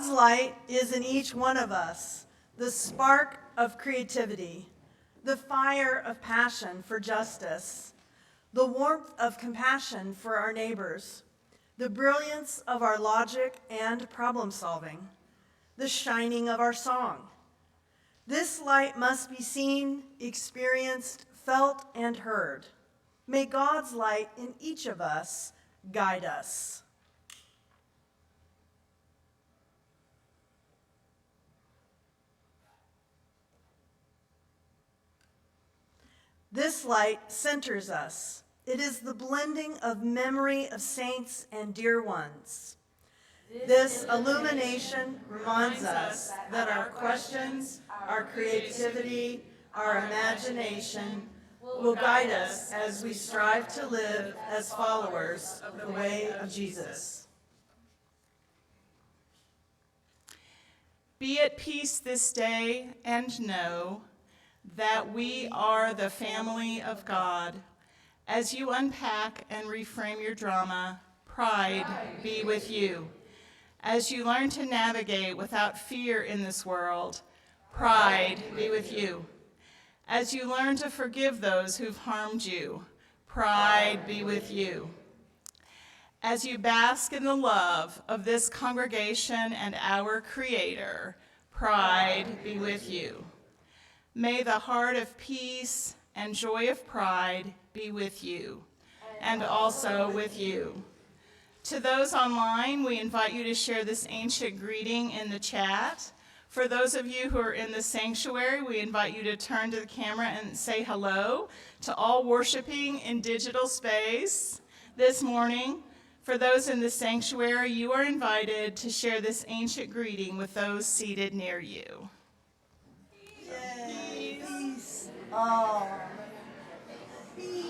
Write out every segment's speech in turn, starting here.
God's light is in each one of us, the spark of creativity, the fire of passion for justice, the warmth of compassion for our neighbors, the brilliance of our logic and problem solving, the shining of our song. This light must be seen, experienced, felt, and heard. May God's light in each of us guide us. This light centers us. It is the blending of memory of saints and dear ones. This illumination reminds us that our questions, our creativity, our imagination will guide us as we strive to live as followers of the way of Jesus. Be at peace this day and know that we are the family of God. As you unpack and reframe your drama, pride be with you. As you learn to navigate without fear in this world, pride be with you. As you learn to forgive those who've harmed you, pride be with you. As you bask in the love of this congregation and our Creator, pride be with you. May the heart of peace and joy of pride be with you, and also with you. To those online, we invite you to share this ancient greeting in the chat. For those of you who are in the sanctuary, we invite you to turn to the camera and say hello to all worshiping in digital space this morning. For those in the sanctuary, you are invited to share this ancient greeting with those seated near you. Yay, peace. Oh, peace.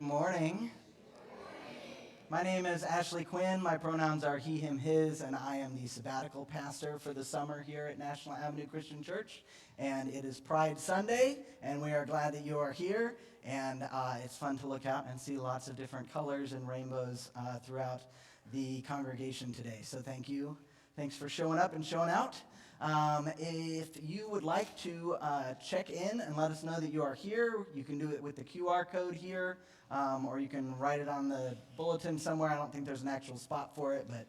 Morning. My name is Ashley Quinn. My pronouns are he, him, his, and I am the sabbatical pastor for the summer here at National Avenue Christian Church. And it is Pride Sunday, and we are glad that you are here. And it's fun to look out and see lots of different colors and rainbows throughout the congregation today. So thank you. Thanks for showing up and showing out. If you would like to check in and let us know that you are here, you can do it with the QR code here, or you can write it on the bulletin somewhere. I don't think there's an actual spot for it, but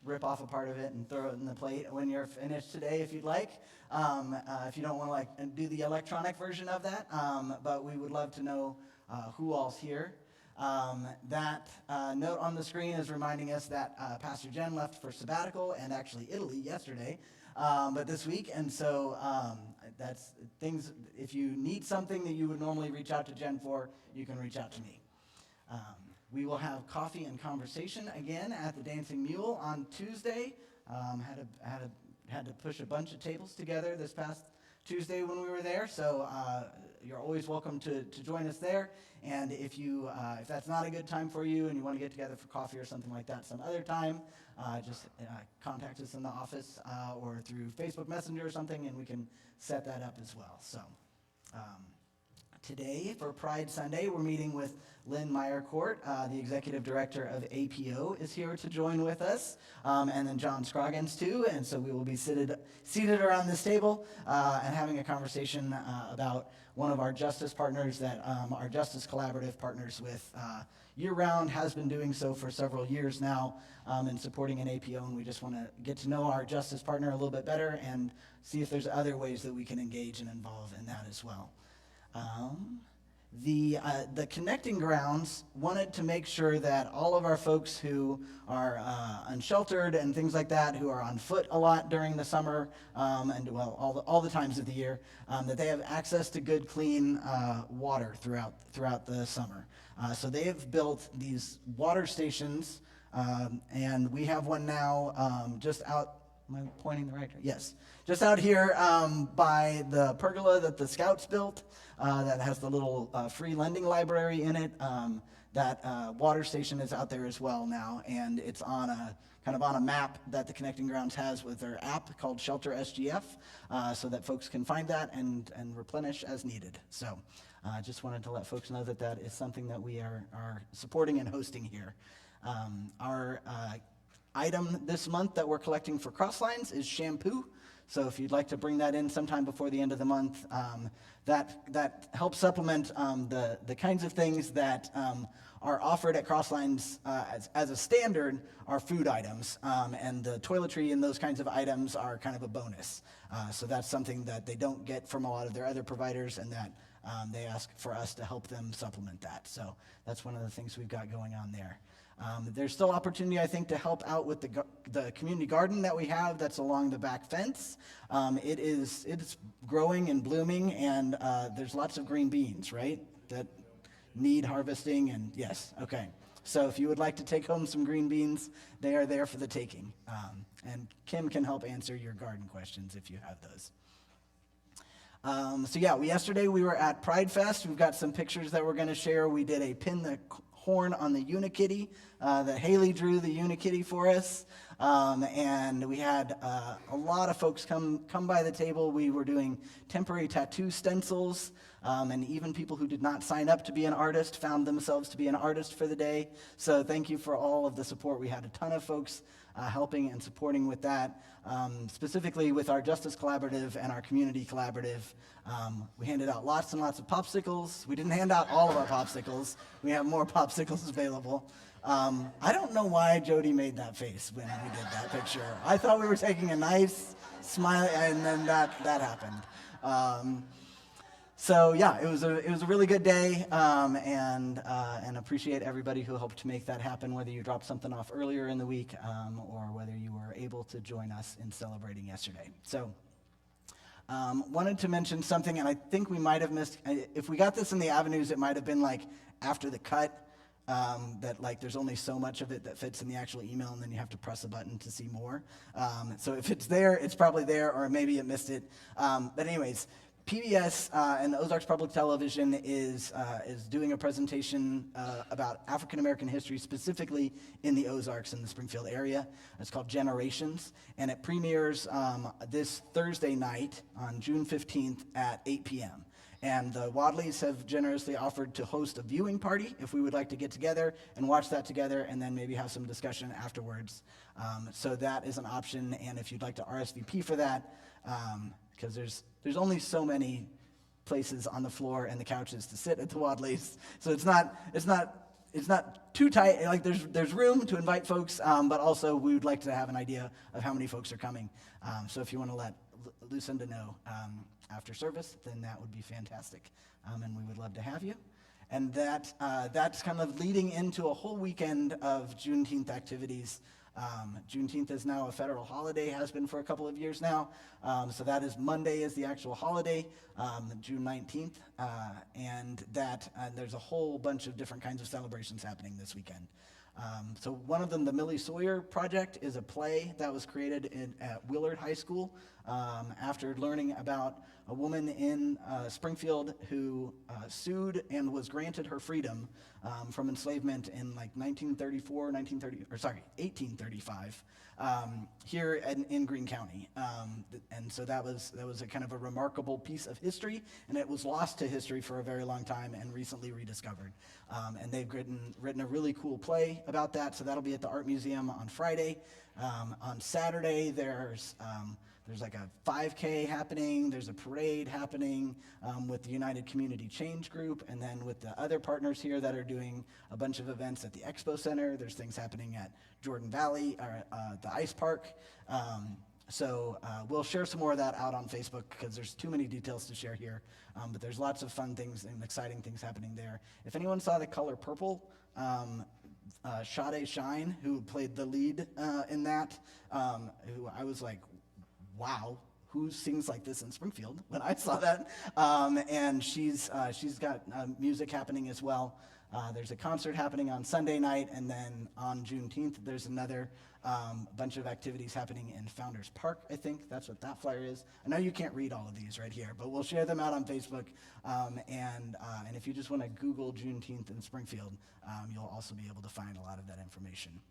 rip off a part of it and throw it in the plate when you're finished today if you'd like. If you don't want to do the electronic version of that, but we would love to know who all's here. That note on the screen is reminding us that Pastor Jen left for sabbatical and actually Italy yesterday, but this week, and so that's things. If you need something that you would normally reach out to Jen for, you can reach out to me. We will have coffee and conversation again at the Dancing Mule on Tuesday. Had to push a bunch of tables together this past Tuesday when we were there, so you're always welcome to join us there. And if that's not a good time for you and you want to get together for coffee or something like that some other time, just contact us in the office or through Facebook Messenger or something, and we can set that up as well. So today for Pride Sunday, we're meeting with Lynne Meyerkord, the executive director of APO, is here to join with us, and then John Scroggins too. And so we will be seated around this table and having a conversation about one of our justice partners that our Justice Collaborative partners with year-round, has been doing so for several years now in supporting an APO, and we just want to get to know our justice partner a little bit better and see if there's other ways that we can engage and involve in that as well. The Connecting Grounds wanted to make sure that all of our folks who are unsheltered and things like that, who are on foot a lot during the summer, and all the times of the year, that they have access to good, clean water throughout the summer. So they have built these water stations, and we have one now just out. Am I pointing the right direction? Yes. Just out here by the pergola that the Scouts built, that has the little free lending library in it. That water station is out there as well now, and it's on a map that the Connecting Grounds has with their app called Shelter SGF, so that folks can find that and replenish as needed. So just wanted to let folks know that is something that we are supporting and hosting here. Our item this month that we're collecting for Crosslines is shampoo. So if you'd like to bring that in sometime before the end of the month, that helps supplement the kinds of things that are offered at Crosslines as a standard are food items, and the toiletry and those kinds of items are kind of a bonus. So that's something that they don't get from a lot of their other providers, and that they ask for us to help them supplement that. So that's one of the things we've got going on there. There's still opportunity, I think, to help out with the community garden that we have that's along the back fence. It's growing and blooming, and there's lots of green beans, right, that need harvesting, and yes, okay. So if you would like to take home some green beans, they are there for the taking. And Kim can help answer your garden questions if you have those. Yesterday we were at Pride Fest. We've got some pictures that we're going to share. We did a pin the horn on the Unikitty, that Haley drew the Unikitty for us, and we had a lot of folks come by the table. We were doing temporary tattoo stencils, and even people who did not sign up to be an artist found themselves to be an artist for the day. So thank you for all of the support. We had a ton of folks helping and supporting with that, specifically with our Justice Collaborative and our Community Collaborative. We handed out lots and lots of popsicles. We didn't hand out all of our popsicles. We have more popsicles available. I don't know why Jody made that face when we did that picture. I thought we were taking a nice smile, and then that happened. It was a really good day, and appreciate everybody who helped to make that happen, whether you dropped something off earlier in the week or whether you were able to join us in celebrating yesterday. So wanted to mention something, and I think we might have missed, if we got this in the avenues, it might have been like after the cut, that like there's only so much of it that fits in the actual email, and then you have to press a button to see more. So if it's there, it's probably there, or maybe it missed it. But anyways, PBS and Ozarks Public Television is doing a presentation about African American history, specifically in the Ozarks in the Springfield area. It's called Generations, and it premieres this Thursday night on June 15th at 8 p.m. And the Wadleys have generously offered to host a viewing party if we would like to get together and watch that together, and then maybe have some discussion afterwards. So that is an option, and if you'd like to RSVP for that, because there's only so many places on the floor and the couches to sit at the Wadleys, so it's not too tight. Like there's room to invite folks, but also we would like to have an idea of how many folks are coming. So if you want to let Lucinda know after service, then that would be fantastic, and we would love to have you. And that's kind of leading into a whole weekend of Juneteenth activities. Juneteenth is now a federal holiday, has been for a couple of years now. So that is Monday is the actual holiday, June 19th. And there's a whole bunch of different kinds of celebrations happening this weekend. So one of them, the Millie Sawyer Project, is a play that was created at Willard High School after learning about a woman in Springfield who sued and was granted her freedom from enslavement in like 1835 here in Greene County. And so that was a kind of a remarkable piece of history, and it was lost to history for a very long time and recently rediscovered. And they've written a really cool play about that, so that'll be at the Art Museum on Friday. On Saturday, there's like a 5K happening, there's a parade happening with the United Community Change Group, and then with the other partners here that are doing a bunch of events at the Expo Center. There's things happening at Jordan Valley, or the Ice Park. So we'll share some more of that out on Facebook because there's too many details to share here. But there's lots of fun things and exciting things happening there. If anyone saw The Color Purple, Sade Shine, who played the lead in that, who I was like, wow, who sings like this in Springfield when I saw that? And she's got music happening as well. There's a concert happening on Sunday night, and then on Juneteenth, there's another bunch of activities happening in Founders Park, I think. That's what that flyer is. I know you can't read all of these right here, but we'll share them out on Facebook. And if you just want to Google Juneteenth in Springfield, you'll also be able to find a lot of that information.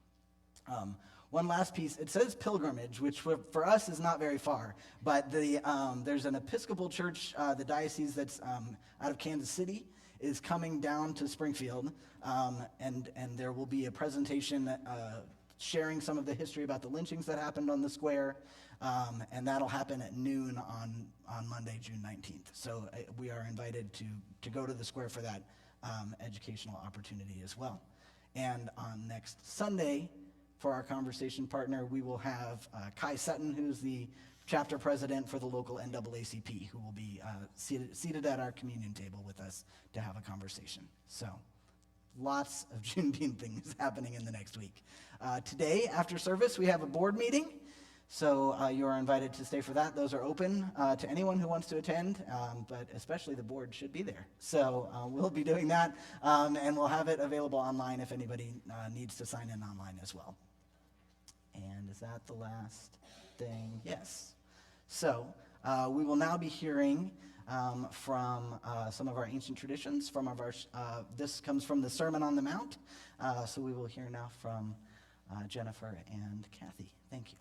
One last piece, it says pilgrimage, which for us is not very far, but there's an Episcopal church, the diocese that's out of Kansas City, is coming down to Springfield, and there will be a presentation sharing some of the history about the lynchings that happened on the square, and that'll happen at noon on Monday, June 19th. So we are invited to go to the square for that educational opportunity as well. And on next Sunday, for our conversation partner, we will have Kai Sutton, who's the chapter president for the local NAACP, who will be seated at our communion table with us to have a conversation. So lots of Juneteenth things happening in the next week. Today, after service, we have a board meeting. So you are invited to stay for that. Those are open to anyone who wants to attend, but especially the board should be there. So we'll be doing that, and we'll have it available online if anybody needs to sign in online as well. And is that the last thing? Yes. So we will now be hearing from some of our ancient traditions. This comes from the Sermon on the Mount. So we will hear now from Jennifer and Kathy. Thank you.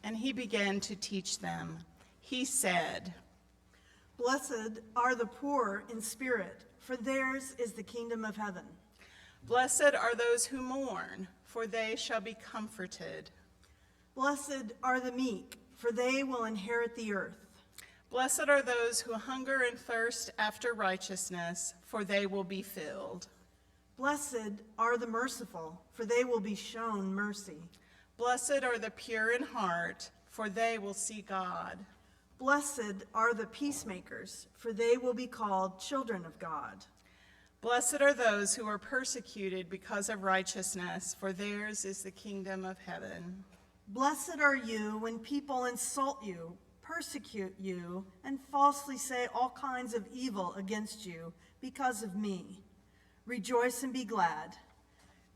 And he began to teach them. He said, Blessed are the poor in spirit, for theirs is the kingdom of heaven. Blessed are those who mourn, for they shall be comforted. Blessed are the meek, for they will inherit the earth. Blessed are those who hunger and thirst after righteousness, for they will be filled. Blessed are the merciful, for they will be shown mercy. Blessed are the pure in heart, for they will see God. Blessed are the peacemakers, for they will be called children of God. Blessed are those who are persecuted because of righteousness, for theirs is the kingdom of heaven. Blessed are you when people insult you, persecute you, and falsely say all kinds of evil against you because of me. Rejoice and be glad,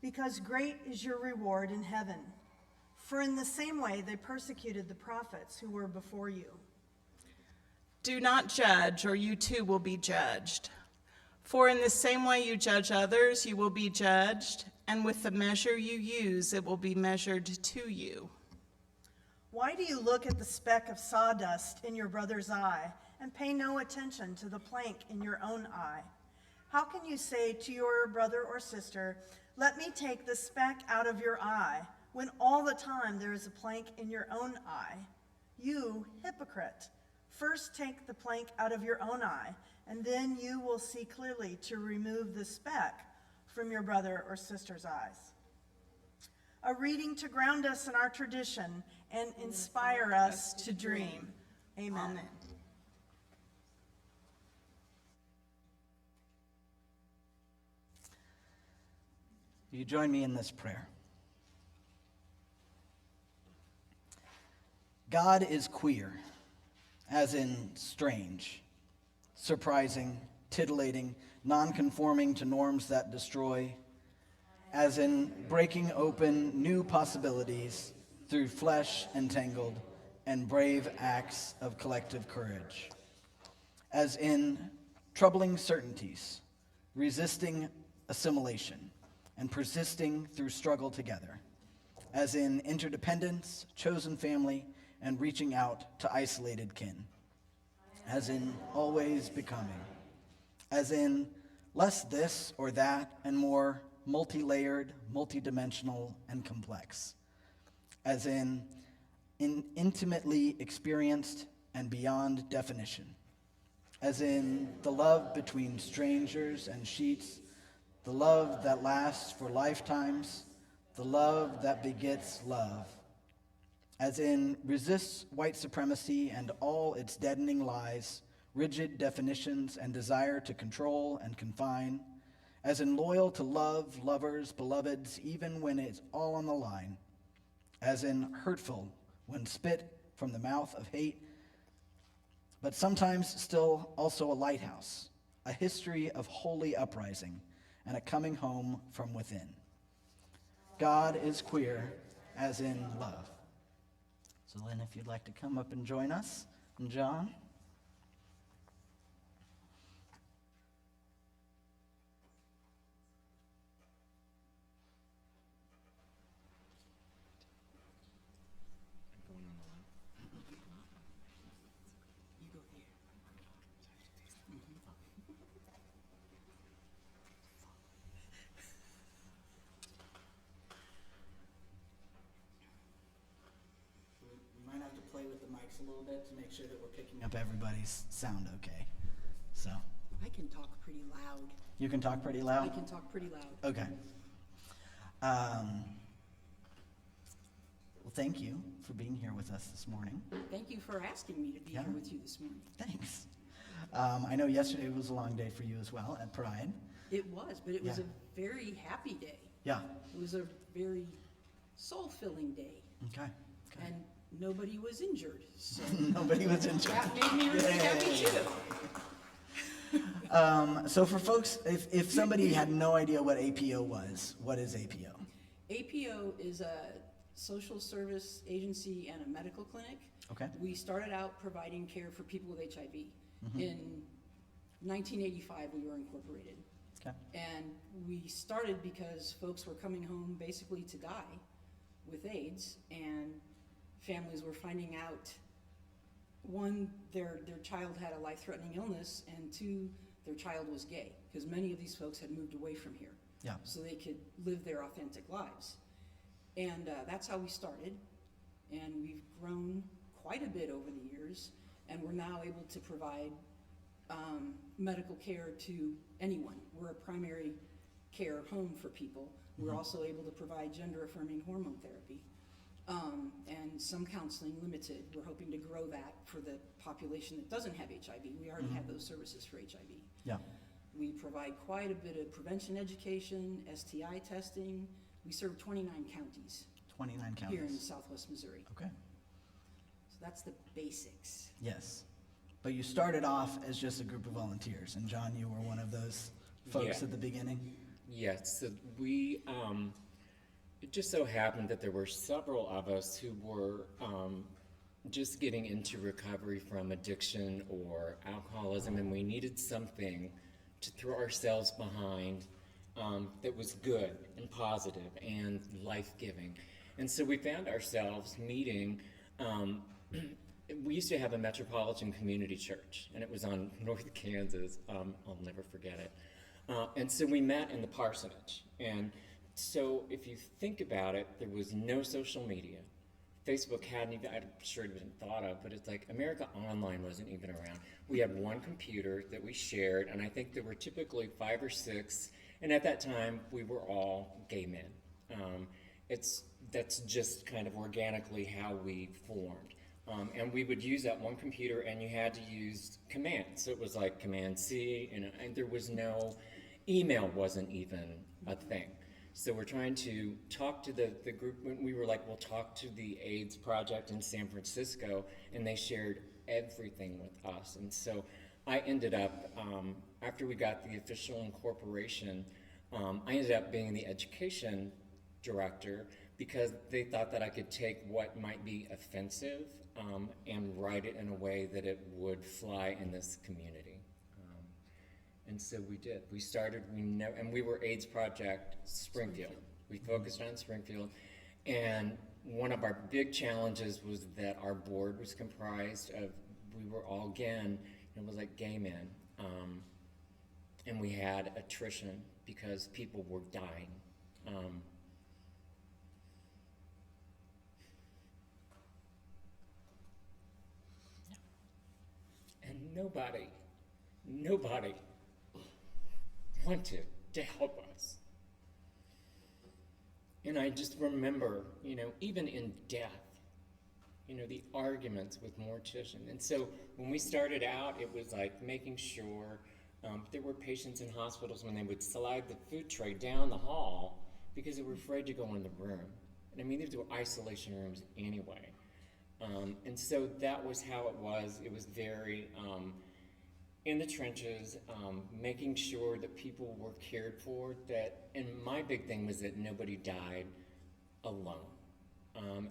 because great is your reward in heaven. For in the same way they persecuted the prophets who were before you. Do not judge, or you too will be judged. For in the same way you judge others, you will be judged, and with the measure you use, it will be measured to you. Why do you look at the speck of sawdust in your brother's eye and pay no attention to the plank in your own eye? How can you say to your brother or sister, "Let me take the speck out of your eye," when all the time there is a plank in your own eye? You hypocrite, first take the plank out of your own eye, and then you will see clearly to remove the speck from your brother or sister's eyes. A reading to ground us in our tradition and inspire us to dream. Amen. Will you join me in this prayer? God is queer, as in strange, surprising, titillating, non-conforming to norms that destroy, as in breaking open new possibilities through flesh entangled and brave acts of collective courage, as in troubling certainties, resisting assimilation, and persisting through struggle together, as in interdependence, chosen family, and reaching out to isolated kin, as in always becoming, as in less this or that and more multi-layered, multidimensional, and complex, as in intimately experienced and beyond definition, as in the love between strangers and sheets, the love that lasts for lifetimes, the love that begets love, as in resists white supremacy and all its deadening lies, rigid definitions and desire to control and confine, as in loyal to love, lovers, beloveds, even when it's all on the line, as in hurtful when spit from the mouth of hate, but sometimes still also a lighthouse, a history of holy uprising, and a coming home from within. God is queer, as in love. So Lynne, if you'd like to come up and join us, and John. With the mics a little bit to make sure that we're picking up everybody's sound okay. So I can talk pretty loud. you can talk pretty loud? I can talk pretty loud. Okay. Well, thank you for being here with us this morning. Thank you for asking me to be here with you this morning. Thanks. I know yesterday was a long day for you as well at Pride. It was, but it was a very happy day. Yeah. It was a very soul-filling day. Okay. And nobody was injured, so Nobody was injured. that made me really happy too. So for folks, if somebody had no idea what APO was, what is APO? APO is a social service agency and a medical clinic. Okay. We started out providing care for people with HIV. In 1985, we were incorporated. Okay. And we started because folks were coming home basically to die with AIDS, and families were finding out, one, their child had a life-threatening illness, and two, their child was gay, because many of these folks had moved away from here. Yeah. So they could live their authentic lives. And that's how we started, and we've grown quite a bit over the years, and we're now able to provide medical care to anyone. We're a primary care home for people. We're also able to provide gender-affirming hormone therapy. And some counseling, limited. We're hoping to grow that for the population that doesn't have HIV. We already have those services for HIV. Yeah. We provide quite a bit of prevention education, STI testing. We serve 29 counties 29 counties. here in southwest Missouri. Okay. So that's the basics. Yes. But you started off as just a group of volunteers, and John, you were one of those folks Yeah. at the beginning? Yes, so we, it just so happened that there were several of us who were just getting into recovery from addiction or alcoholism, and we needed something to throw ourselves behind that was good and positive and life-giving. And so we found ourselves meeting, we used to have a metropolitan community church, and it was on North Kansas. I'll never forget it. And so we met in the parsonage. And so if you think about it, there was no social media. Facebook hadn't even, I'm sure it had been thought of, but it's like America Online wasn't even around. We had one computer that we shared, and I think there were typically 5 or 6, and at that time, we were all gay men. That's just kind of organically how we formed. And we would use that one computer, and you had to use commands. So it was like Command C, and there was no, email wasn't even a thing. So we're trying to talk to the group. We were like, we'll talk to the AIDS Project in San Francisco, and they shared everything with us. And so I ended up, after we got the official incorporation, I ended up being the education director because they thought that I could take what might be offensive and write it in a way that it would fly in this community. And so we did. We started, and we were AIDS Project Springfield. We focused on Springfield. And one of our big challenges was that our board was comprised of, we were all, again, it was like gay men. And we had attrition because people were dying. And nobody wanted to help us. And I just remember, even in death, the arguments with morticians. And so when we started out, it was like making sure there were patients in hospitals when they would slide the food tray down the hall because they were afraid to go in the room. And I mean, these were isolation rooms anyway. And so that was how it was. It was very in the trenches, making sure that people were cared for, and my big thing was that nobody died alone,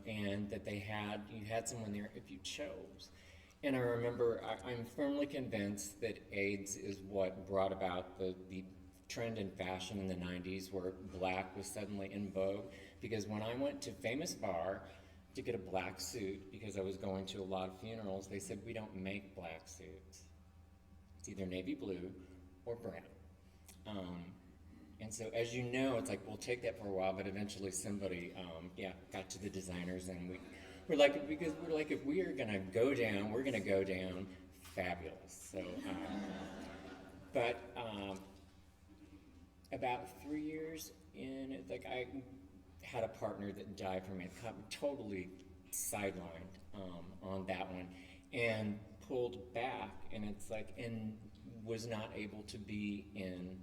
and that you had someone there if you chose. And I remember, I'm firmly convinced that AIDS is what brought about the trend in fashion in the 90s where black was suddenly in vogue, because when I went to Famous Bar to get a black suit, because I was going to a lot of funerals, they said, we don't make black suits. It's either navy blue or brown. And so as you know, it's like, we'll take that for a while, but eventually somebody, got to the designers, and we're like, if we are gonna go down, we're gonna go down fabulous. So, but about 3 years in, like I had a partner that died from it, totally sidelined on that one, and pulled back, and it's like, and was not able to be in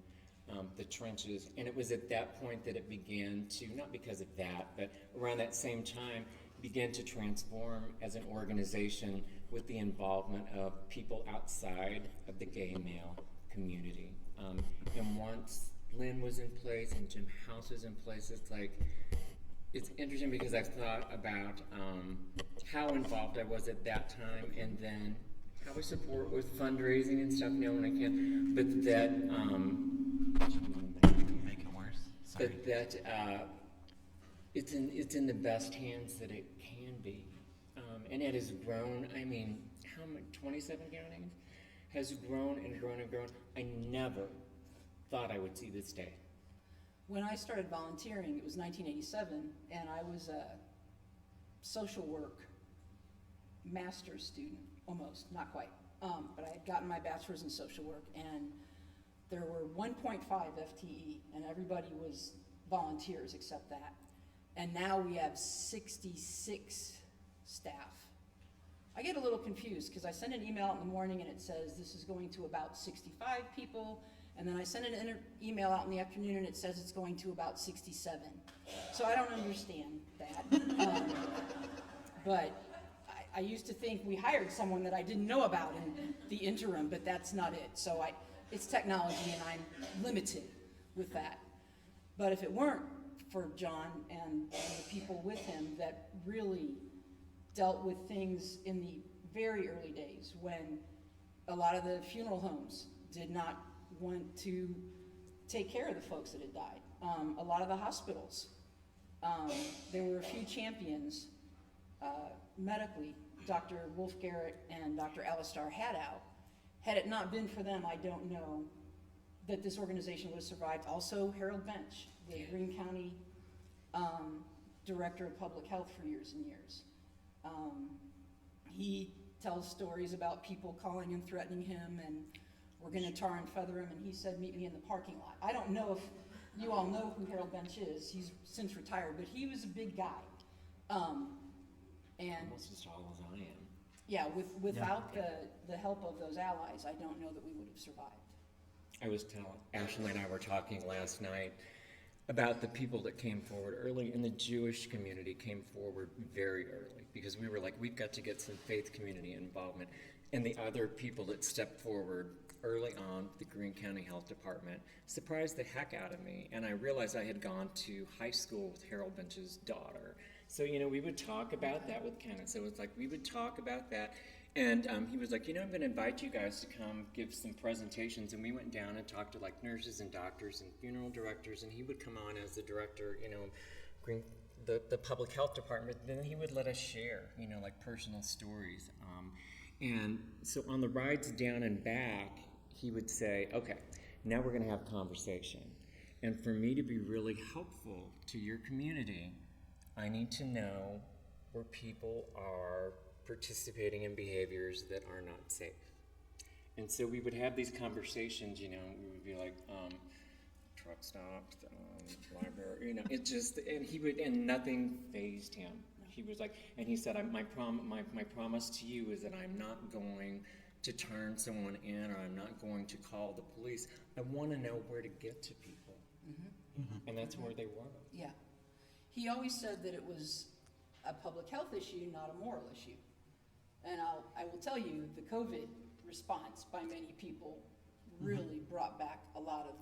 the trenches. And it was at that point that it began to, not because of that, but around that same time, began to transform as an organization with the involvement of people outside of the gay male community. And once Lynne was in place and Jim House was in place, it's like, it's interesting because I've thought about how involved I was at that time, and then how I support with fundraising and stuff now when I can, but that make it worse. Sorry. But that it's in the best hands that it can be, and it has grown. I mean, how many? 27 counties has grown and grown and grown. I never thought I would see this day. When I started volunteering, it was 1987, and I was a social work master's student, almost, not quite. But I had gotten my bachelor's in social work, and there were 1.5 FTE, and everybody was volunteers except that. And now we have 66 staff. I get a little confused because I send an email out in the morning and it says this is going to about 65 people, and then I send an email out in the afternoon and it says it's going to about 67. So I don't understand that. But I used to think we hired someone that I didn't know about in the interim, but that's not it. So it's technology, and I'm limited with that. But if it weren't for John and the people with him that really dealt with things in the very early days when a lot of the funeral homes did not want to take care of the folks that had died. A lot of the hospitals, there were a few champions medically, Dr. Wolf Garrett and Dr. Alistair Haddow. Had it not been for them, I don't know that this organization would have survived. Also, Harold Bench, the Greene County Director of Public Health for years and years. He tells stories about people calling and threatening him, and we're going to tar and feather him, and he said, meet me in the parking lot. I don't know if you all know who Harold Bench is. He's since retired, but he was a big guy. And Almost as tall as I am. yeah, without the help of those allies, I don't know that we would have survived. I was telling, Ashley and I were talking last night about the people that came forward early, and the Jewish community came forward very early, because we were like, we've got to get some faith community involvement. And the other people that stepped forward early on, the Greene County Health Department, surprised the heck out of me. And I realized I had gone to high school with Harold Bench's daughter. So, we would talk about that with Kenneth. So it's like, we would talk about that. And he was like, I'm going to invite you guys to come give some presentations. And we went down and talked to like nurses and doctors and funeral directors. And he would come on as the director, the public health department. Then he would let us share, like personal stories. And so on the rides down and back, he would say, okay, now we're going to have conversation. And for me to be really helpful to your community, I need to know where people are participating in behaviors that are not safe. And so we would have these conversations, we would be like, truck stopped, library, it just, and nothing fazed him. He was like, and he said, my promise to you is that I'm not going to turn someone in, or I'm not going to call the police. I want to know where to get to people. Mm-hmm. Mm-hmm. And that's where they were. Yeah. He always said that it was a public health issue, not a moral issue. And I will tell you, the COVID response by many people really brought back a lot of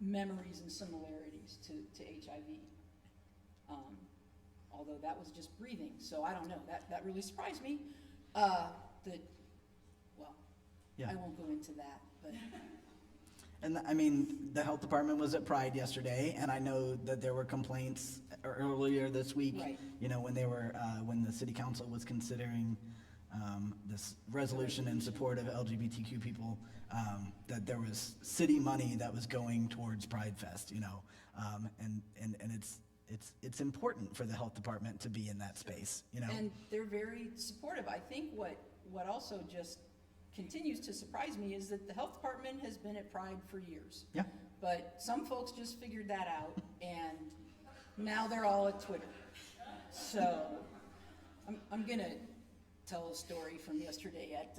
memories and similarities to HIV. Although that was just breathing, so I don't know. That really surprised me. Yeah. I won't go into that, but. And the health department was at Pride yesterday, and I know that there were complaints earlier this week. Right. When they were when the city council was considering this resolution in support of LGBTQ people, that there was city money that was going towards Pride Fest. And it's important for the health department to be in that space. And they're very supportive. I think what also just continues to surprise me is that the health department has been at Pride for years. Yeah. But some folks just figured that out, and now they're all at Twitter. So I'm gonna tell a story from yesterday at.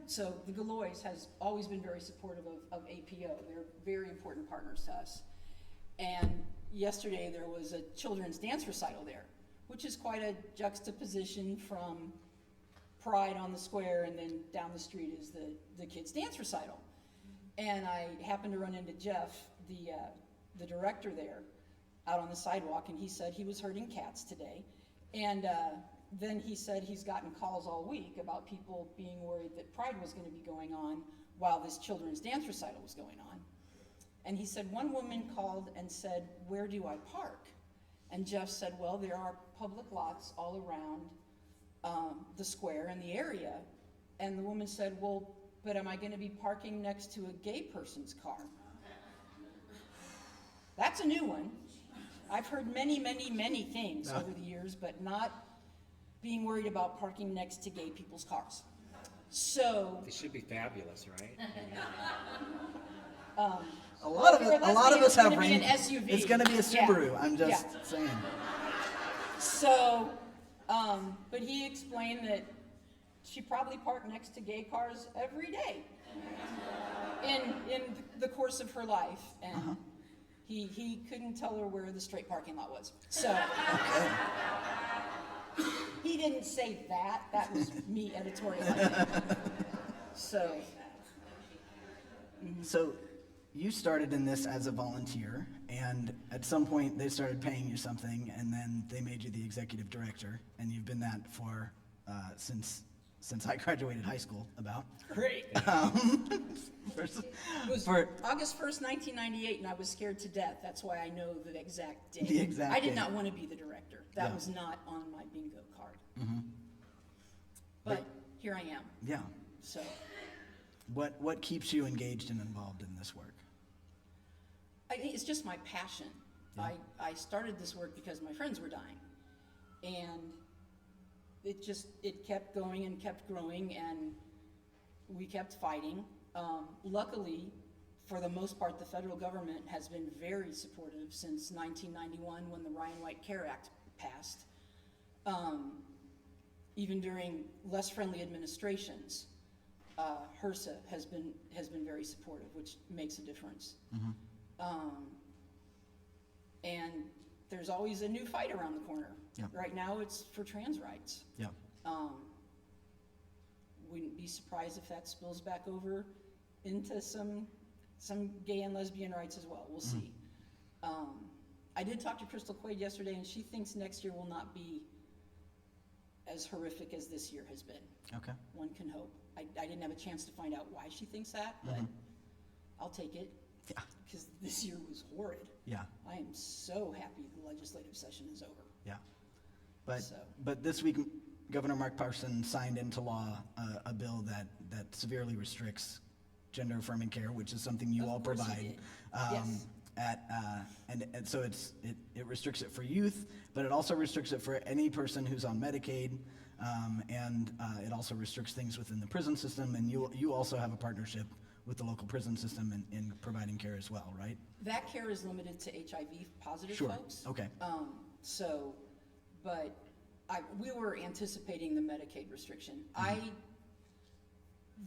So the Galois has always been very supportive of APO. They're very important partners to us. And yesterday there was a children's dance recital there, which is quite a juxtaposition from Pride on the square, and then down the street is the kids' dance recital. And I happened to run into Jeff, the director there, out on the sidewalk, and he said he was herding cats today. And then he said he's gotten calls all week about people being worried that Pride was going to be going on while this children's dance recital was going on. And he said one woman called and said, "Where do I park?" And Jeff said, "Well, there are public lots all around the square and the area." And the woman said, "Well, but am I going to be parking next to a gay person's car?" That's a new one. I've heard many, many, many things over the years, but not being worried about parking next to gay people's cars. So They should be fabulous, right? A lot of us have an SUV. It's going to be a Subaru. Yeah. I'm just saying. So, but he explained that she probably parked next to gay cars every day in the course of her life, and he couldn't tell her where the straight parking lot was. So he didn't say that. That was me editorializing. So. So you started in this as a volunteer, And at some point, they started paying you something, and then they made you the executive director, and you've been that for since I graduated high school, about. Great. First- It was for- August 1st, 1998, and I was scared to death. That's why I know the exact date. The exact I did date. not want to be the director. That Yeah. was not on my bingo card. Mm-hmm. But here I am, Yeah. so. What keeps you engaged and involved in this work? I think it's just my passion. Yeah. I started this work because my friends were dying. And it kept going and kept growing, and we kept fighting. Luckily, for the most part, the federal government has been very supportive since 1991 when the Ryan White Care Act passed. Even during less friendly administrations, HRSA has been very supportive, which makes a difference. And there's always a new fight around the corner. Yeah. Right now, it's for trans rights. Yeah. Wouldn't be surprised if that spills back over into some gay and lesbian rights as well. We'll see. I did talk to Crystal Quaid yesterday, and she thinks next year will not be as horrific as this year has been. Okay. One can hope. I didn't have a chance to find out why she thinks that, but I'll take it. Yeah. Because this year was horrid. Yeah. I am so happy the legislative session is over. Yeah. But So. but this week, Governor Mark Parson signed into law a bill that severely restricts gender affirming care, which is something you Of all course he provide. did. Yes. And so it restricts it for youth, but it also restricts it for any person who's on Medicaid, and it also restricts things within the prison system. And you also have a partnership with the local prison system in providing care as well, right? That care is limited to HIV positive Sure. folks. Okay. But we were anticipating the Medicaid restriction.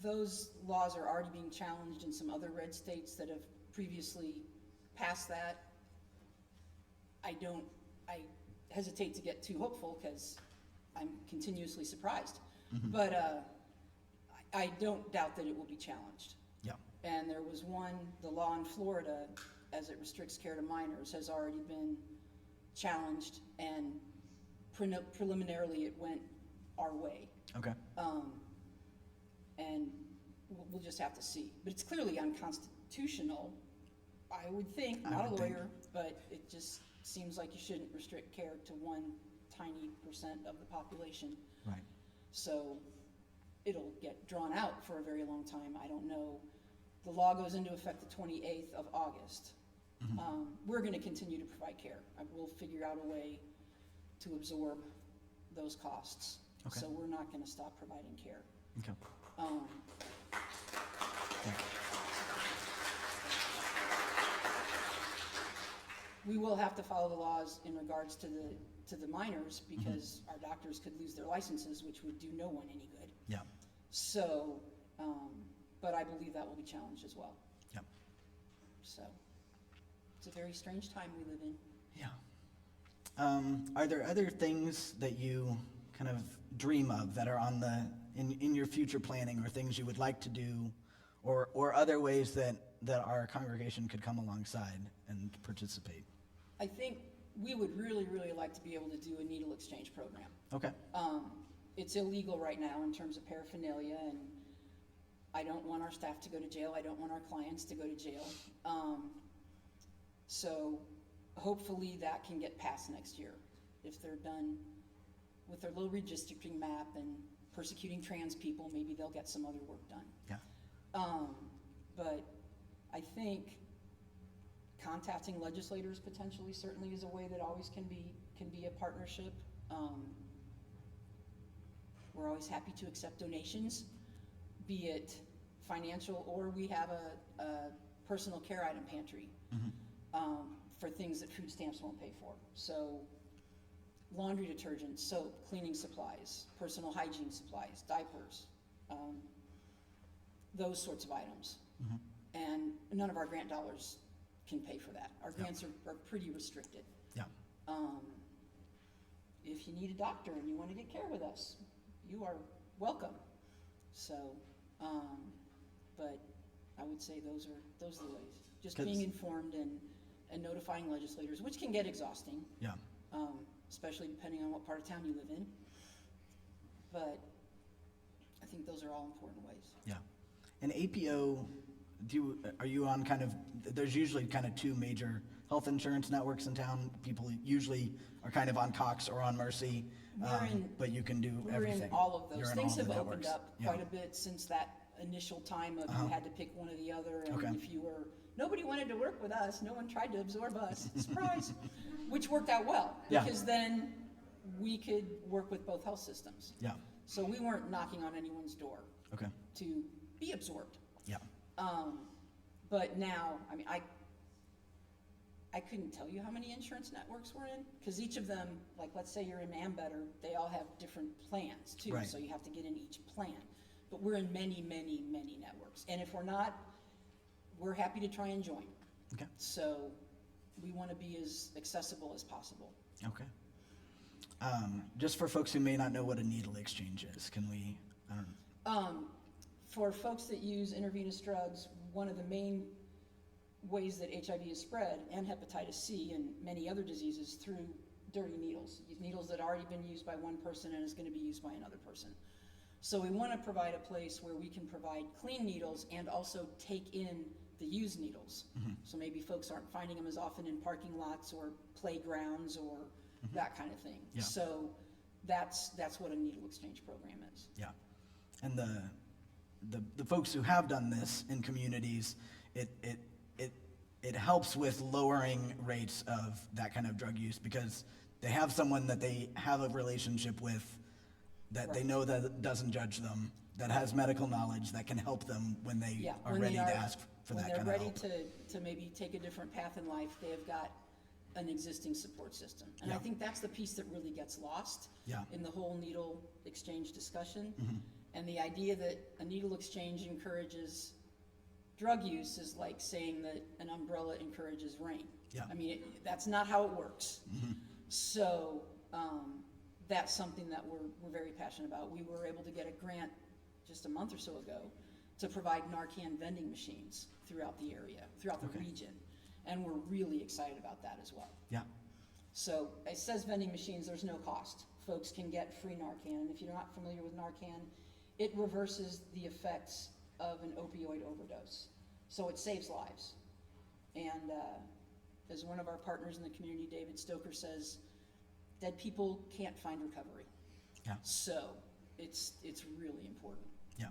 Those laws are already being challenged in some other red states that have previously passed that. I hesitate to get too hopeful because I'm continuously surprised. But I don't doubt that it will be challenged. Yeah. And there was the law in Florida, as it restricts care to minors, has already been challenged, and preliminarily it went our way. Okay. And we'll just have to see. But it's clearly unconstitutional, I would think, I not a would think. lawyer, but it just seems like you shouldn't restrict care to one tiny % of the population. Right. So it'll get drawn out for a very long time. I don't know. The law goes into effect the 28th of August. We're going to continue to provide care. We'll figure out a way to absorb those costs. Okay. So we're not going to stop providing care. Okay. We will have to follow the laws in regards to the minors, because our doctors could lose their licenses, which would do no one any good. Yeah. So, but I believe that will be challenged as well. Yep. So, it's a very strange time we live in. Yeah. Are there other things that you kind of dream of that are on in your future planning, or things you would like to do, or other ways that our congregation could come alongside and participate? I think we would really, really like to be able to do a needle exchange program. Okay. It's illegal right now in terms of paraphernalia, and I don't want our staff to go to jail. I don't want our clients to go to jail. So hopefully that can get passed next year. If they're done with their little redistricting map and persecuting trans people, maybe they'll get some other work done. Yeah. But I think contacting legislators potentially certainly is a way that always can be a partnership. We're always happy to accept donations, be it financial, or we have a personal care item pantry for things that food stamps won't pay for. So laundry detergent, soap, cleaning supplies, personal hygiene supplies, diapers, those sorts of items. And none of our grant dollars can pay for that. Our grants are pretty restricted. Yeah. If you need a doctor and you want to get care with us, you are welcome. So, but I would say those are the ways. Just being informed and and notifying legislators, which can get exhausting, Yeah. especially depending on what part of town you live in. But I think those are all important ways. Yeah. And APO, are you on kind of, there's usually kind of two major health insurance networks in town. People usually are kind of on Cox or on Mercy, but you can do We're everything. in all of those. You're in Things all the have opened networks. up Yeah. quite a bit since that initial time of you had to pick one or the other, and Okay. if you were, nobody wanted to work with us, no one tried to absorb us, surprise, which worked out well, Yeah. because then we could work with both health systems. Yeah. So we weren't knocking on anyone's door Okay. to be absorbed. Yeah. But now, I mean, I couldn't tell you how many insurance networks we're in, because each of them, like, let's say you're in Ambetter, they all have different plans too, Right. so you have to get in each plan. But we're in many, many, many networks, and if we're not, we're happy to try and join. Okay. So we want to be as accessible as possible. Okay. Just for folks who may not know what a needle exchange is, can we, I don't know. For folks that use intravenous drugs, one of the main ways that HIV is spread, and hepatitis C and many other diseases, through dirty needles. Needles that already been used by one person and is going to be used by another person. So we want to provide a place where we can provide clean needles and also take in the used needles. So maybe folks aren't finding them as often in parking lots or playgrounds or that kind of thing. Yeah. So that's what a needle exchange program is. Yeah. And the folks who have done this in communities, it helps with lowering rates of that kind of drug use, because they have someone that they have a relationship with, that they Right. know that doesn't judge them, that has medical knowledge, that can help them when they Yeah, are when ready they to are- ask for when that they're kind of ready help. to maybe take a different path in life, they have got an existing support system. And I Yeah. think that's the piece that really gets lost Yeah. in the whole needle exchange discussion. And the idea that a needle exchange encourages drug use is like saying that an umbrella encourages rain. Yeah. I mean, that's not how it works. So that's something that we're very passionate about. We were able to get a grant just a month or so ago to provide Narcan vending machines throughout the area, throughout the Okay. region. And we're really excited about that as well. Yeah. So it says vending machines, there's no cost. Folks can get free Narcan. And if you're not familiar with Narcan, it reverses the effects of an opioid overdose. So it saves lives. And as one of our partners in the community, David Stoker, says, dead people can't find recovery. Yeah. So it's really important. Yeah.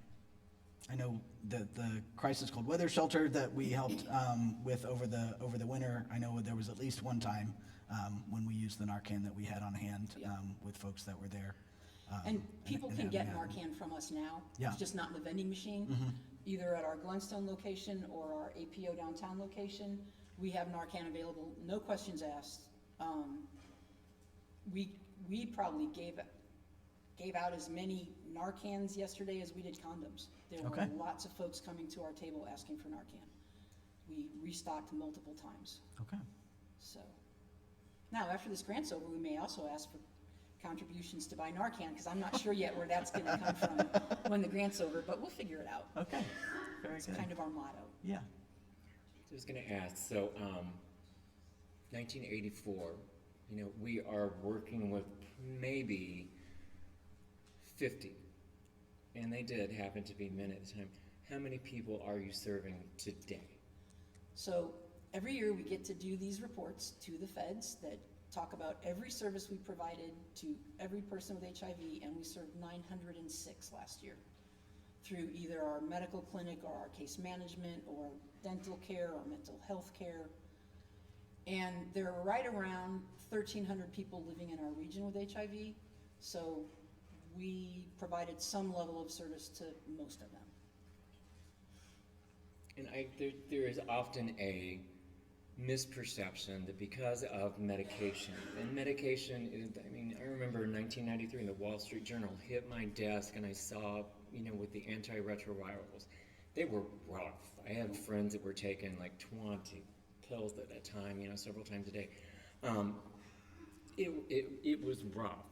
I know the crisis cold weather shelter that we helped with over the winter, I know there was at least one time when we used the Narcan that we had on hand Yeah. with folks that were there. And people can having get that. Narcan from us now. Yeah. It's just not in the vending machine, either at our Glenstone location or our APO downtown location. We have Narcan available, no questions asked. We probably gave out as many Narcans yesterday as we did condoms. There were Okay. lots of folks coming to our table asking for Narcan. We restocked multiple times, Okay. so. Now, after this grant's over, we may also ask for contributions to buy Narcan, because I'm not sure yet where that's gonna come from when the grant's over, but we'll figure it out. Okay. Very It's good. kind of our motto. Yeah. I was going to ask, so 1984, we are working with maybe 50, and they did happen to be men at the time. How many people are you serving today? So every year we get to do these reports to the feds that talk about every service we provided to every person with HIV, and we served 906 last year through either our medical clinic or our case management or dental care or mental health care. And there are right around 1,300 people living in our region with HIV, so we provided some level of service to most of them. And there is often a misperception that because of medication, and medication is, I remember in 1993 in the Wall Street Journal hit my desk and I saw, with the antiretrovirals, they were rough. I had friends that were taking like 20 pills at a time, several times a day. It was rough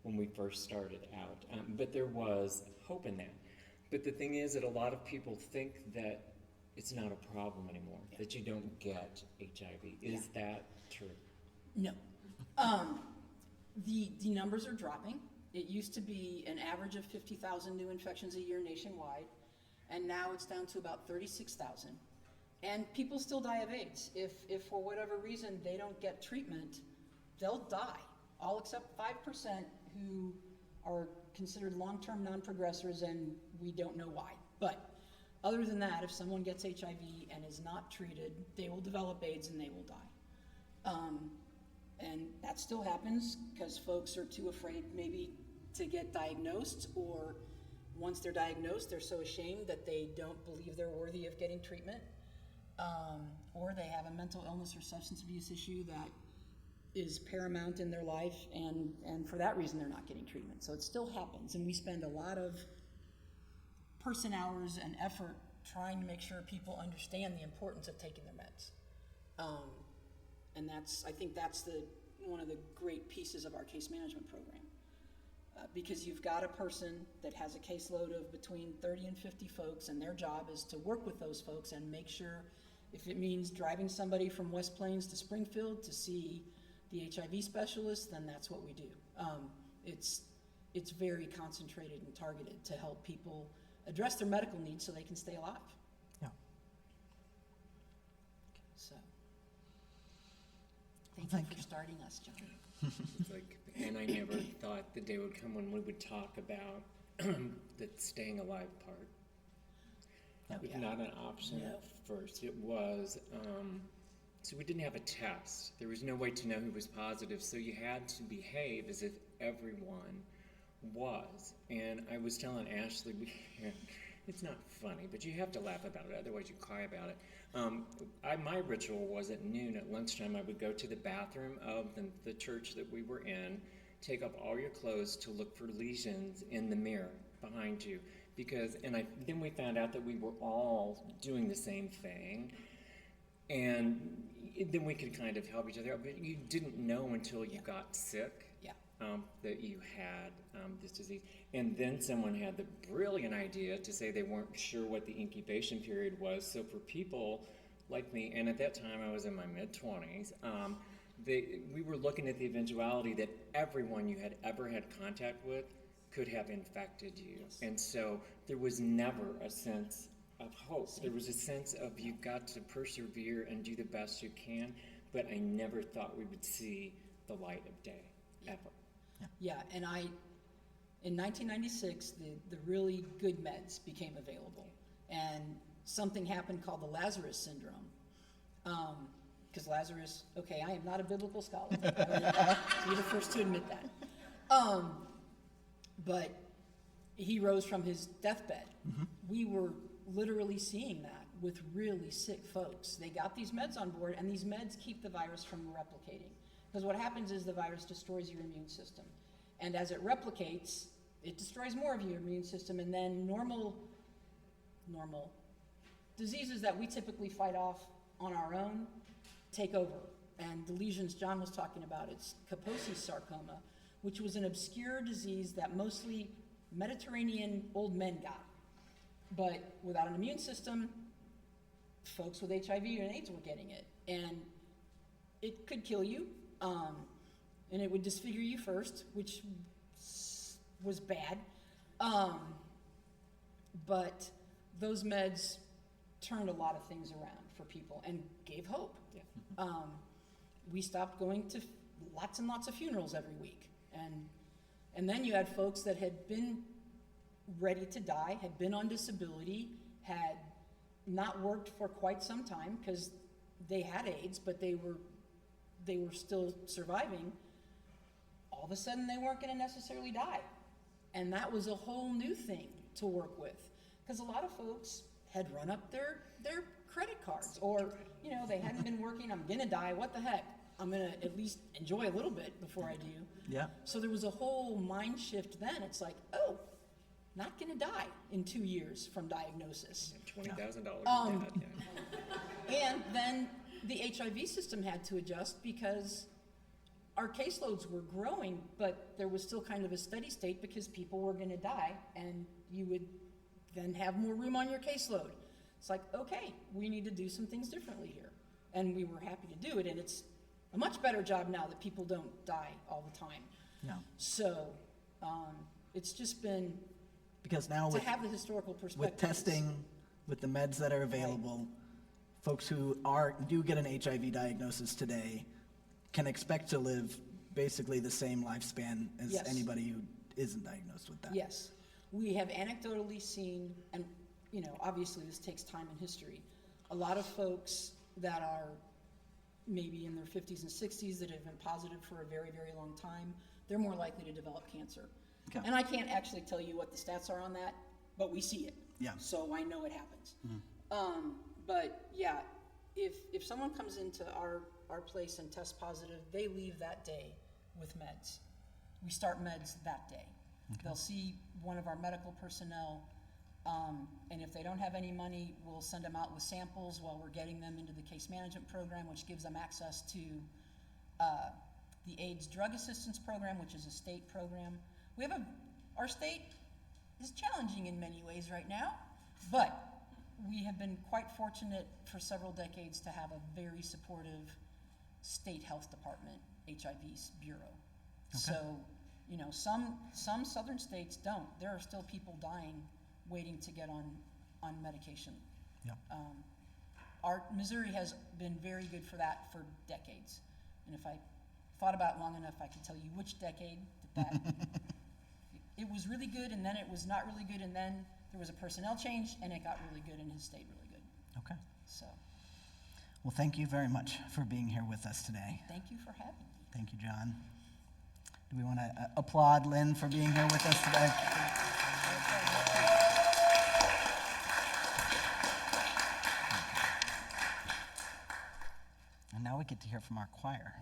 when we first started out, but there was hope in that. But the thing is that a lot of people think that it's not a problem anymore, that you don't get HIV. Is that true? No. The numbers are dropping. It used to be an average of 50,000 new infections a year nationwide, and now it's down to about 36,000. And people still die of AIDS. If for whatever reason they don't get treatment, they'll die. All except 5% who are considered long-term non-progressors, and we don't know why. But other than that, if someone gets HIV and is not treated, they will develop AIDS and they will die. And that still happens because folks are too afraid maybe to get diagnosed, or once they're diagnosed, they're so ashamed that they don't believe they're worthy of getting treatment, or they have a mental illness or substance abuse issue that is paramount in their life, and for that reason they're not getting treatment. So it still happens, and we spend a lot of person hours and effort trying to make sure people understand the importance of taking their meds. And I think that's one of the great pieces of our case management program. Because you've got a person that has a caseload of between 30 and 50 folks, and their job is to work with those folks and make sure, if it means driving somebody from West Plains to Springfield to see the HIV specialist, then that's what we do. It's very concentrated and targeted to help people address their medical needs so they can stay alive. Yeah. So, thank you for starting us, John. It's like, and I never thought the day would come when we would talk about the staying alive part. It was not an option at first. It was, so we didn't have a test. There was no way to know who was positive, so you had to behave as if everyone was. And I was telling Ashley, it's not funny, but you have to laugh about it, otherwise you cry about it. My ritual was at noon at lunchtime, I would go to the bathroom of the church that we were in, take off all your clothes to look for lesions in the mirror behind you. Then we found out that we were all doing the same thing, and then we could kind of help each other out, but you didn't know until you got sick that you had this disease. And then someone had the brilliant idea to say they weren't sure what the incubation period was. So for people like me, and at that time I was in my mid-20s, we were looking at the eventuality that everyone you had ever had contact with could have infected you. Yes. And so there was never a sense of hope. There was a sense of you've got to persevere and do the best you can, but I never thought we would see the light of day, ever. Yeah, and in 1996, the really good meds became available, and something happened called the Lazarus syndrome. Because Lazarus, okay, I am not a biblical scholar. You're the first to admit that. But he rose from his deathbed. Mm-hmm. We were literally seeing that with really sick folks. They got these meds on board, and these meds keep the virus from replicating. Because what happens is the virus destroys your immune system. And as it replicates, it destroys more of your immune system, and then normal diseases that we typically fight off on our own take over. And the lesions John was talking about, it's Kaposi's sarcoma, which was an obscure disease that mostly Mediterranean old men got. But without an immune system, folks with HIV and AIDS were getting it. And it could kill you. And it would disfigure you first, which was bad. But those meds turned a lot of things around for people and gave hope. Yeah. We stopped going to lots and lots of funerals every week. And then you had folks that had been ready to die, had been on disability, had not worked for quite some time because they had AIDS, but they were still surviving. All of a sudden they weren't going to necessarily die. And that was a whole new thing to work with, because a lot of folks had run up their credit cards, or they hadn't been working. I'm going to die, what the heck, I'm going to at least enjoy a little bit before I do. Yeah. So there was a whole mind shift then. It's like, oh, not going to die in 2 years from diagnosis. $20,000 And then the HIV system had to adjust because our caseloads were growing, but there was still kind of a steady state because people were going to die, and you would then have more room on your caseload. It's like, okay, we need to do some things differently here. And we were happy to do it, and it's a much better job now that people don't die all the time. Yeah. So it's just been, Because now to with, have the historical perspective. with testing, with the meds that are available, folks who do get an HIV diagnosis today can expect to live basically the same lifespan as Yes. anybody who isn't diagnosed with that. Yes. We have anecdotally seen, and obviously this takes time in history, a lot of folks that are maybe in their 50s and 60s that have been positive for a very, very long time, they're more likely to develop cancer. Okay. And I can't actually tell you what the stats are on that, but we see it. Yeah. So I know it happens. But yeah, if someone comes into our place and tests positive, they leave that day with meds. We start meds that day. They'll see one of our medical personnel, and if they don't have any money, we'll send them out with samples while we're getting them into the case management program, which gives them access to the AIDS Drug Assistance Program, which is a state program. Our state is challenging in many ways right now, but we have been quite fortunate for several decades to have a very supportive state health department, HIV bureau. So, some southern states don't. There are still people dying waiting to get on medication. Yeah. Missouri has been very good for that for decades. And if I thought about it long enough, I could tell you which decade that it was really good, and then it was not really good, and then there was a personnel change, and it got really good and has stayed really good. Okay. So, Well, thank you very much for being here with us today. thank you for having me. Thank you, John. Do we want to applaud Lynne for being here with us today? And now we get to hear from our choir.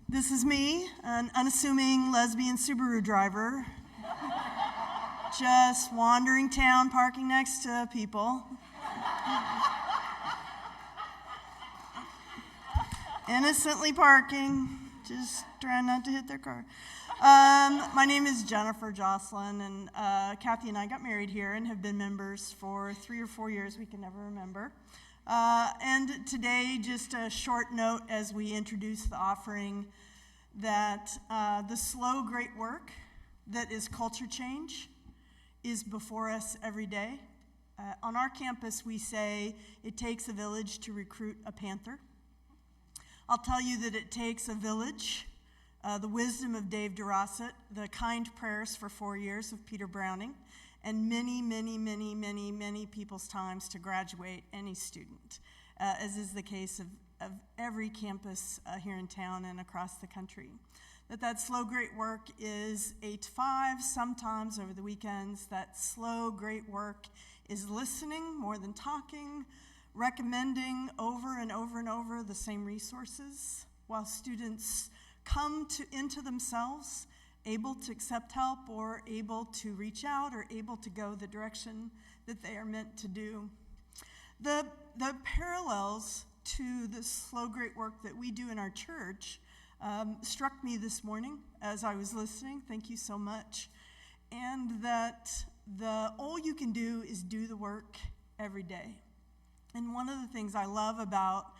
This is me, an unassuming lesbian Subaru driver, just wandering town, parking next to people. Innocently parking, just trying not to hit their car. My name is Jennifer Joslin, and Kathy and I got married here and have been members for 3 or 4 years, we can never remember. And today, just a short note as we introduce the offering that the slow, great work that is culture change is before us every day. On our campus, we say it takes a village to recruit a panther. I'll tell you that it takes a village, the wisdom of Dave Derossett, the kind prayers for 4 years of Peter Browning, and many, many, many, many, many people's times to graduate any student, as is the case of every campus here in town and across the country. That slow, great work is 8 to 5, sometimes over the weekends. That slow, great work is listening more than talking, recommending over and over and over the same resources, while students come into themselves, able to accept help or able to reach out or able to go the direction that they are meant to do. The parallels to the slow, great work that we do in our church struck me this morning as I was listening. Thank you so much. And that all you can do is do the work every day. And one of the things I love about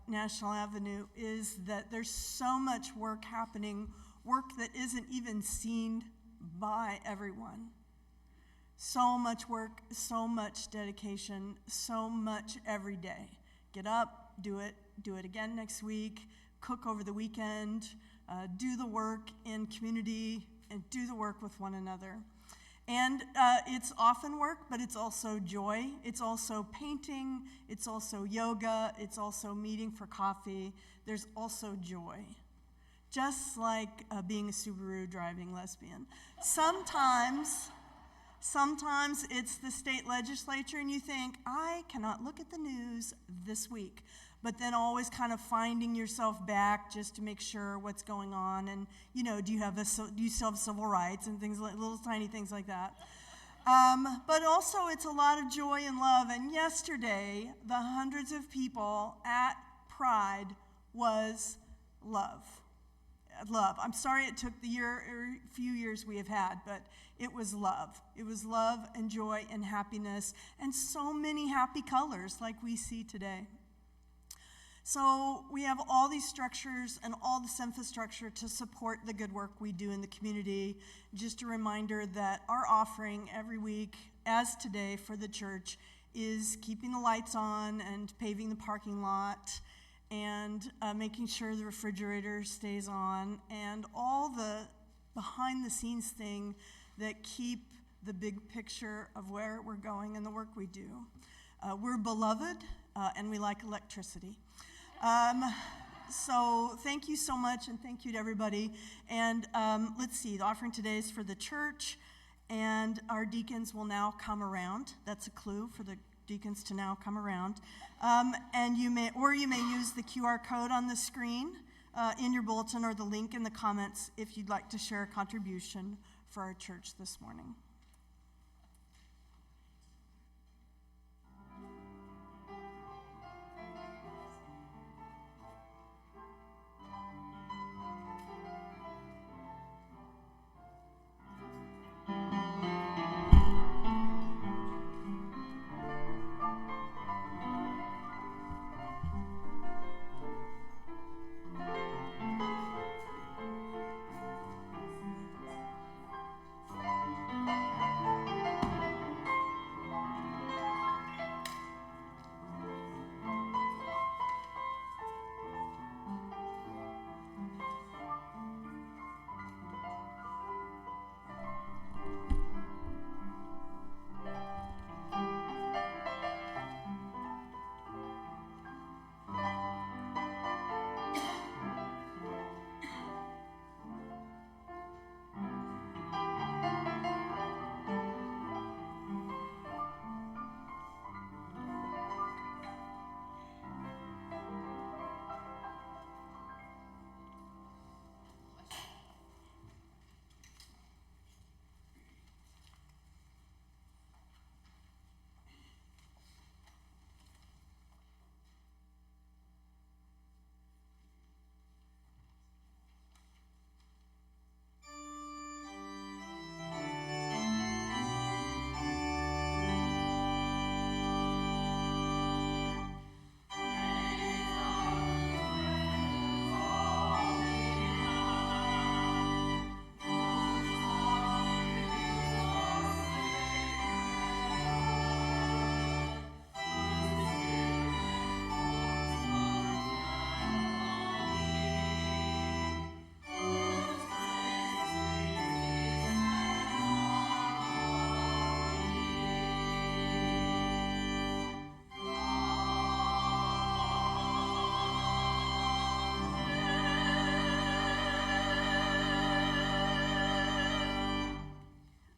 National Avenue is that there's so much work happening, work that isn't even seen by everyone. So much work, so much dedication, so much every day. Get up, do it again next week, cook over the weekend, do the work in community, and do the work with one another. And it's often work, but it's also joy. It's also painting. It's also yoga. It's also meeting for coffee. There's also joy. Just like being a Subaru driving lesbian. Sometimes it's the state legislature and you think, I cannot look at the news this week. But then always kind of finding yourself back just to make sure what's going on. And, do you still have civil rights and things like little tiny things like that. But also it's a lot of joy and love. And yesterday, the hundreds of people at Pride was love. Love. I'm sorry it took the few years we have had, but it was love. It was love and joy and happiness and so many happy colors like we see today. So we have all these structures and all this infrastructure to support the good work we do in the community. Just a reminder that our offering every week, as today for the church, is keeping the lights on and paving the parking lot and making sure the refrigerator stays on, and all the behind-the-scenes thing that keep the big picture of where we're going and the work we do. We're beloved, and we like electricity. So thank you so much, and thank you to everybody. And let's see, the offering today is for the church, and our deacons will now come around. That's a clue for the deacons to now come around. And you may use the QR code on the screen in your bulletin or the link in the comments if you'd like to share a contribution for our church this morning.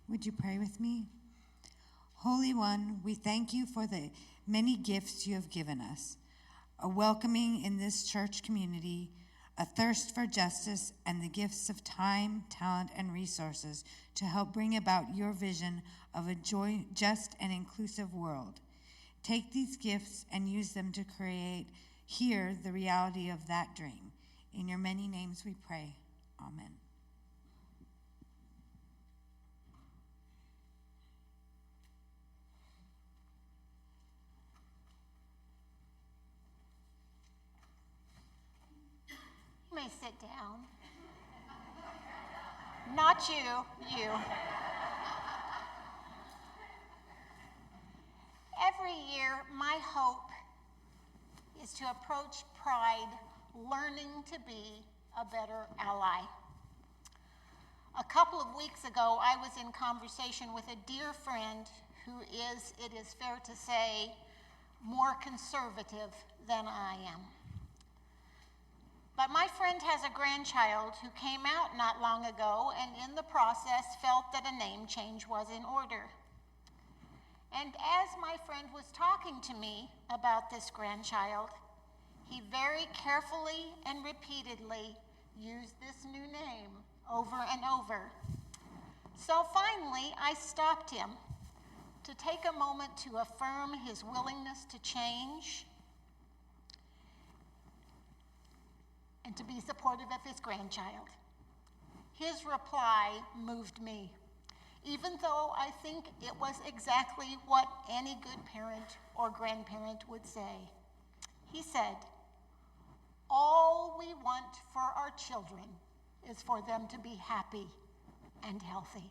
Would you pray with me? Holy One, we thank you for the many gifts you have given us, a welcoming in this church community, a thirst for justice, and the gifts of time, talent, and resources to help bring about your vision of a just and inclusive world. Take these gifts and use them to create here the reality of that dream. In your many names we pray. Amen. You may sit down. Not you. Every year, my hope is to approach Pride learning to be a better ally. A couple of weeks ago, I was in conversation with a dear friend who is, it is fair to say, more conservative than I am. But my friend has a grandchild who came out not long ago and in the process felt that a name change was in order. And as my friend was talking to me about this grandchild, he very carefully and repeatedly used this new name over and over. So finally, I stopped him to take a moment to affirm his willingness to change and to be supportive of his grandchild. His reply moved me, even though I think it was exactly what any good parent or grandparent would say. He said, "All we want for our children is for them to be happy and healthy."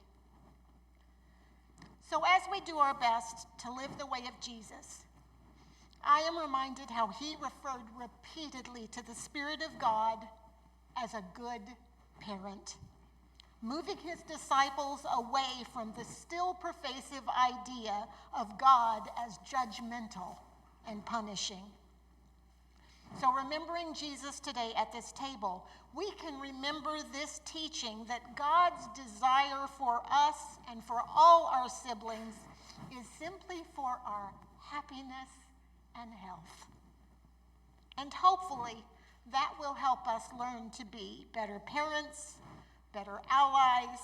So as we do our best to live the way of Jesus, I am reminded how he referred repeatedly to the Spirit of God as a good parent, moving his disciples away from the still pervasive idea of God as judgmental and punishing. So remembering Jesus today at this table, we can remember this teaching that God's desire for us and for all our siblings is simply for our happiness, and health. And hopefully, that will help us learn to be better parents, better allies,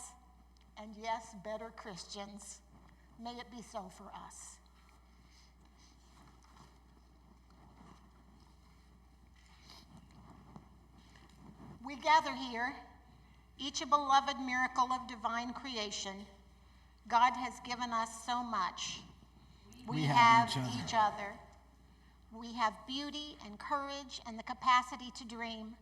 and yes, better Christians. May it be so for us. We gather here, each a beloved miracle of divine creation. God has given us so much. We have each other. We have beauty and courage and the capacity to dream.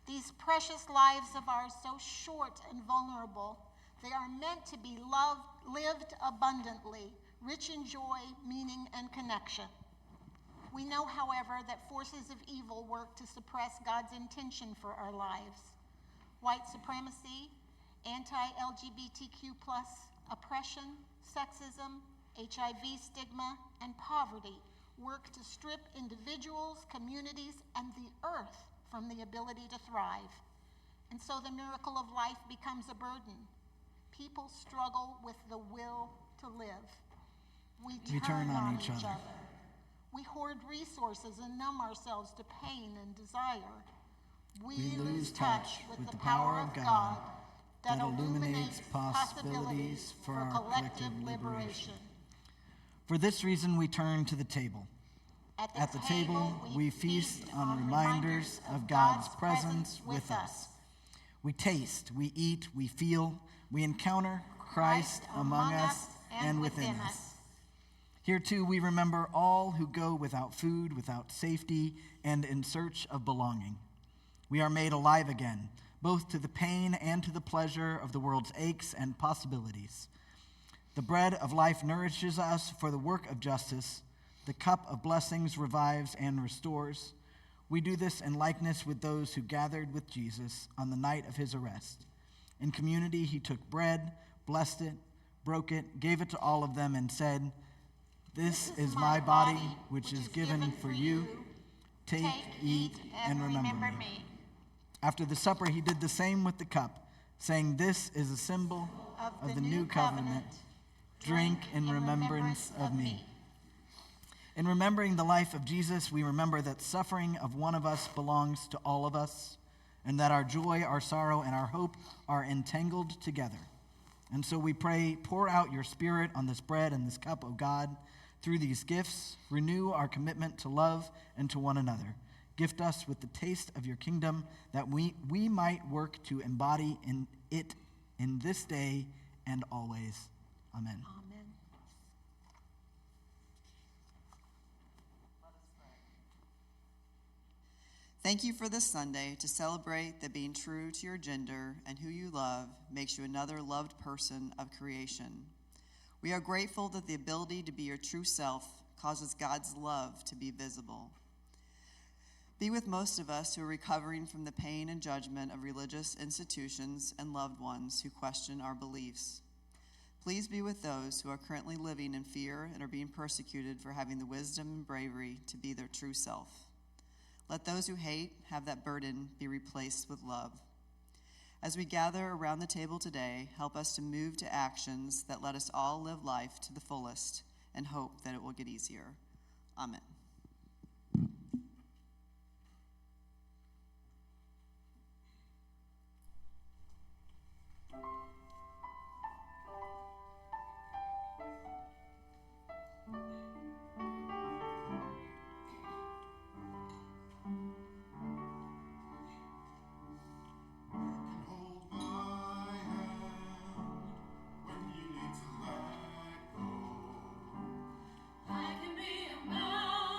These precious lives of ours, so short and vulnerable, they are meant to be lived abundantly, rich in joy, meaning, and connection. We know, however, that forces of evil work to suppress God's intention for our lives. White supremacy, anti-LGBTQ+, oppression, sexism, HIV stigma, and poverty work to strip individuals, communities, and the earth from the ability to thrive. And so the miracle of life becomes a burden. People struggle with the will to live. We turn on each other. We hoard resources and numb ourselves to pain and desire. We lose touch with the power of God that illuminates possibilities for our collective liberation. For this reason, we turn to the table. At the table, we feast on reminders of God's presence with us. We taste, we eat, we feel, we encounter Christ among us and within us. Here too, we remember all who go without food, without safety, and in search of belonging. We are made alive again, both to the pain and to the pleasure of the world's aches and possibilities. The bread of life nourishes us for the work of justice. The cup of blessings revives and restores. We do this in likeness with those who gathered with Jesus on the night of his arrest. In community, he took bread, blessed it, broke it, gave it to all of them, and said, "This is my body, which is given for you. Take, eat, and remember me." After the supper, he did the same with the cup, saying, "This is a symbol of the new covenant. Drink in remembrance of me." In remembering the life of Jesus, we remember that suffering of one of us belongs to all of us, and that our joy, our sorrow, and our hope are entangled together. And so we pray, pour out your Spirit on this bread and this cup, O God. Through these gifts, renew our commitment to love and to one another. Gift us with the taste of your kingdom, that we might work to embody it in this day and always. Amen. Amen. Thank you for this Sunday to celebrate that being true to your gender and who you love makes you another loved person of creation. We are grateful that the ability to be your true self causes God's love to be visible. Be with most of us who are recovering from the pain and judgment of religious institutions and loved ones who question our beliefs. Please be with those who are currently living in fear and are being persecuted for having the wisdom and bravery to be their true self. Let those who hate have that burden be replaced with love. As we gather around the table today, help us to move to actions that let us all live life to the fullest and hope that it will get easier. Amen. I can be a mountain.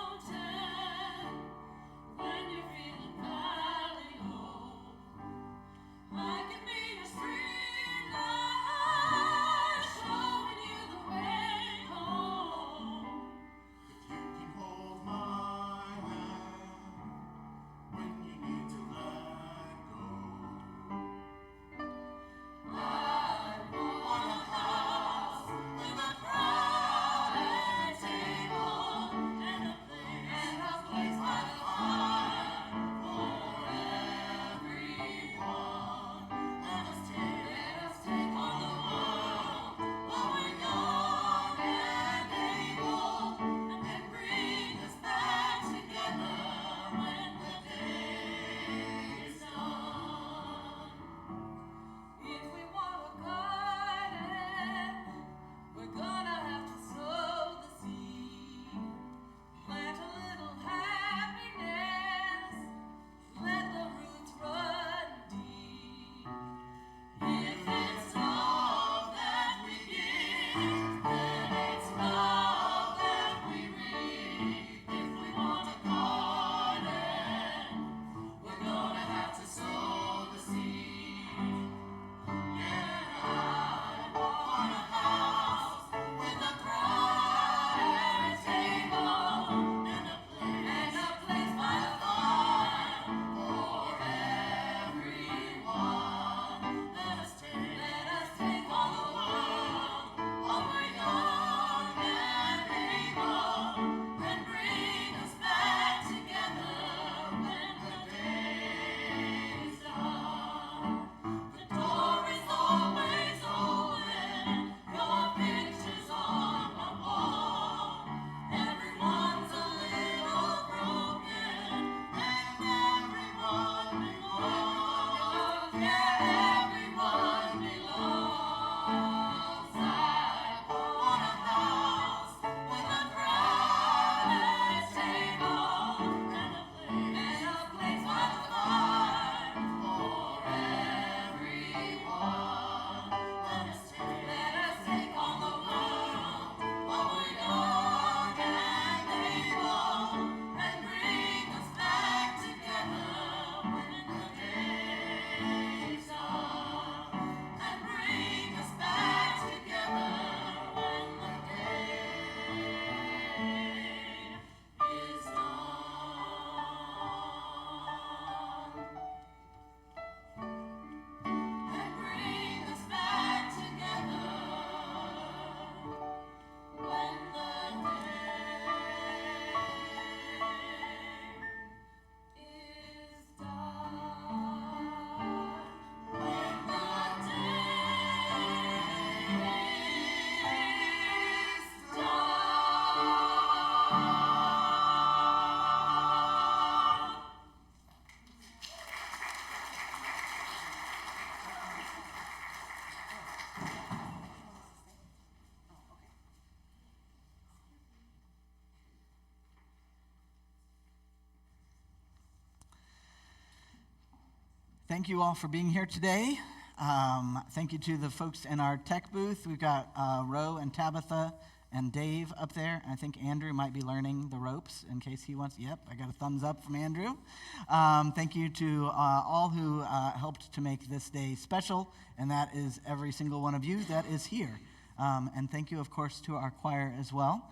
Thank you all for being here today. Thank you to the folks in our tech booth. We've got Ro and Tabitha and Dave up there. I think Andrew might be learning the ropes in case he wants. Yep, I got a thumbs up from Andrew. Thank you to all who helped to make this day special, and that is every single one of you that is here. And thank you, of course, to our choir as well.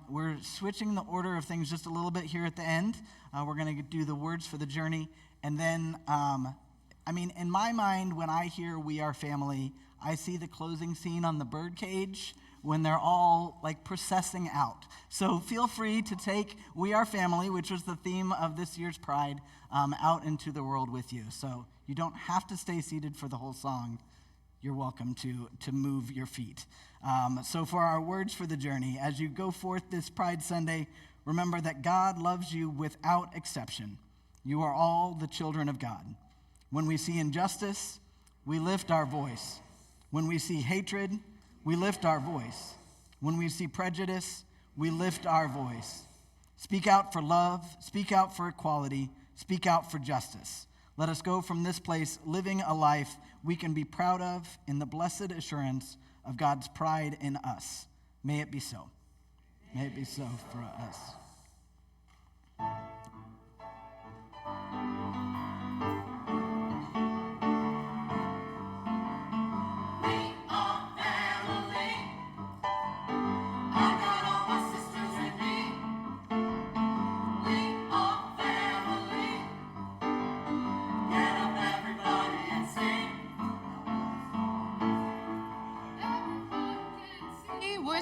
We're switching the order of things just a little bit here at the end. We're going to do the words for the journey, and then, in my mind, when I hear "We Are Family," I see the closing scene on the birdcage when they're all like processing out. So feel free to take "We Are Family," which was the theme of this year's Pride, out into the world with you. So you don't have to stay seated for the whole song. You're welcome to move your feet. So for our words for the journey, as you go forth this Pride Sunday, remember that God loves you without exception. You are all the children of God. When we see injustice, we lift our voice. When we see hatred, we lift our voice. When we see prejudice, we lift our voice. Speak out for love, speak out for equality, speak out for justice. Let us go from this place living a life we can be proud of in the blessed assurance of God's pride in us. May it be so. May it be so for us.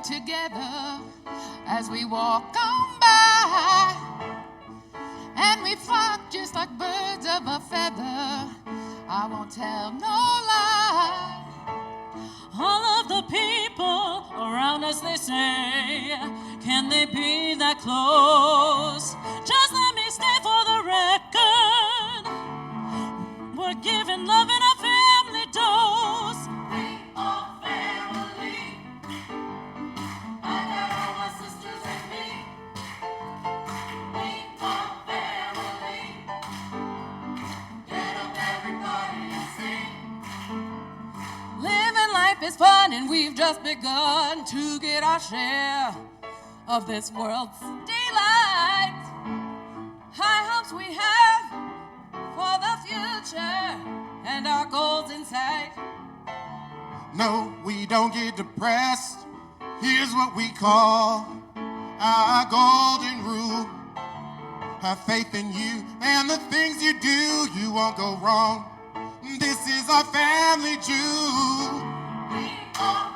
Together as we walk on by, and we flock just like birds of a feather. I won't tell no lie. All of the people around us, they say, can they be that close? Just let me stay for the record. We're giving love in a family dose. We are family. I got all my sisters and me. We are family. Get up, everybody, and sing. Living life is fun, and we've just begun to get our share of this world's delight. High hopes we have for the future and our goals in sight. No, we don't get depressed. Here's what we call our golden rule. Have faith in you and the things you do, you won't go wrong. This is our family jewel. We are